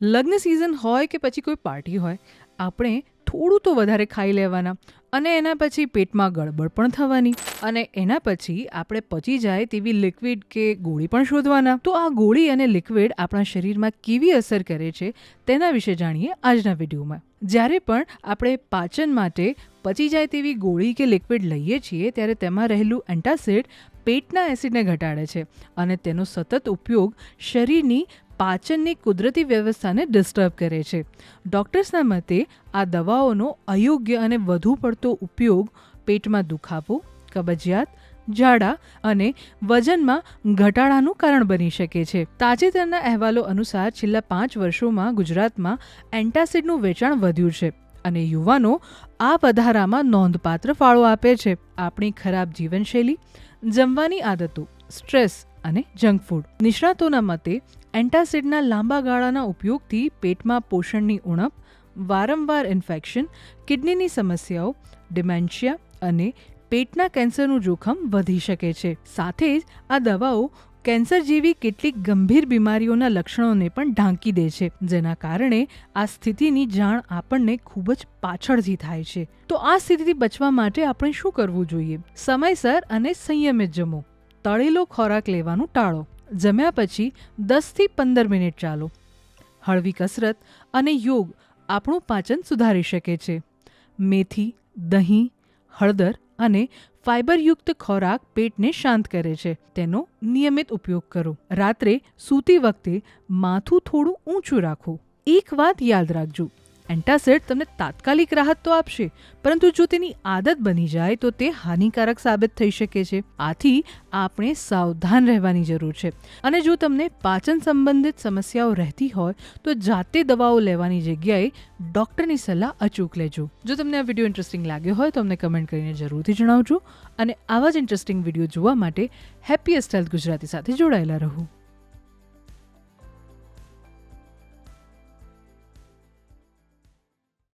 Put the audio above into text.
લગ્ન સિઝન હોય કે પછી કોઈ પાર્ટી હોય, આપણે થોડું તો વધારે ખાઈ લેવાના અને એના પછી પેટમાં ગડબડ પણ થવાની અને એના પછી આપણે પચી જાય તેવી લિક્વિડ કે ગોળી પણ શોધવાના. તો આ ગોળી અને લિક્વિડ આપણા શરીરમાં કેવી અસર કરે છે તેના વિશે જાણીએ આજના વિડીયોમાં. જ્યારે પણ આપણે પાચન માટે પચી જાય તેવી ગોળી કે લિક્વિડ લઈએ છીએ ત્યારે તેમાં રહેલું એન્ટાસિડ પેટના એસિડને ઘટાડે છે અને તેનો સતત ઉપયોગ શરીરની પાચનની કુદરતી વ્યવસ્થાને ડિસ્ટર્બ કરે છે. ડૉક્ટર્સના મતે આ દવાઓનો અયોગ્ય અને વધુ પડતો ઉપયોગ પેટમાં દુખાવો, કબજિયાત, ઝાડા અને વજનમાં ઘટાડાનું કારણ બની શકે છે. તાજેતરના અહેવાલો અનુસાર છેલ્લા 5 વર્ષોમાં ગુજરાતમાં એન્ટાસિડનું વેચાણ વધ્યું છે અને યુવાનો આ વધારામાં નોંધપાત્ર ફાળો આપે છે. આપણી ખરાબ જીવનશૈલી, જમવાની આદતો, સ્ટ્રેસ અને જંક ફૂડ. નિષ્ણાતોના મતે એન્ટાસિડના લાંબા ગાળાના ઉપયોગથી પેટમાં પોષણની ઉણપ, વારંવાર ઇન્ફેક્શન, કિડનીની સમસ્યાઓ, ડિમેન્શિયા અને પેટના કેન્સરનું જોખમ વધી શકે છે. સાથે જ આ દવાઓ કેન્સર જેવી કેટલીક ગંભીર બીમારીઓના લક્ષણોને પણ ઢાંકી દે છે, જેના કારણે આ સ્થિતિની જાણ આપણને ખૂબ જ પાછળથી થાય છે. તો આ સ્થિતિથી બચવા માટે આપણે શું કરવું જોઈએ? સમયસર અને સંયમિત જમો. તળેલો ખોરાક લેવાનું ટાળો. જમ્યા પછી 10 થી 15 મિનિટ ચાલો. હળવી કસરત અને યોગ આપણું પાચન સુધારી શકે છે. મેથી, દહીં, હળદર અને ફાઇબરયુક્ત ખોરાક પેટને શાંત કરે છે. તેનો નિયમિત ઉપયોગ કરો. રાત્રે સૂતી વખતે માથું થોડું ઊંચું રાખો. એક વાત યાદ રાખજો, એન્ટાસિડ તમને તાત્કાલિક રાહત તો આપશે, પરંતુ જો તેની આદત બની જાય તો તે હાનિકારક સાબિત થઈ શકે છે. આથી આપણે સાવધાન રહેવાની જરૂર છે અને જો તમને પાચન સંબંધિત સમસ્યાઓ રહેતી હોય તો જાતે દવાઓ લેવાની જગ્યાએ ડૉક્ટરની સલાહ અચૂક લેજો. જો તમને આ વિડીયો ઇન્ટરેસ્ટિંગ લાગ્યો હોય તો અમને કમેન્ટ કરીને જરૂરથી જણાવજો અને આવા જ ઇન્ટરેસ્ટિંગ વિડીયો જોવા માટે હેપીએસ્ટ હેલ્થ ગુજરાતી સાથે જોડાયેલા રહો.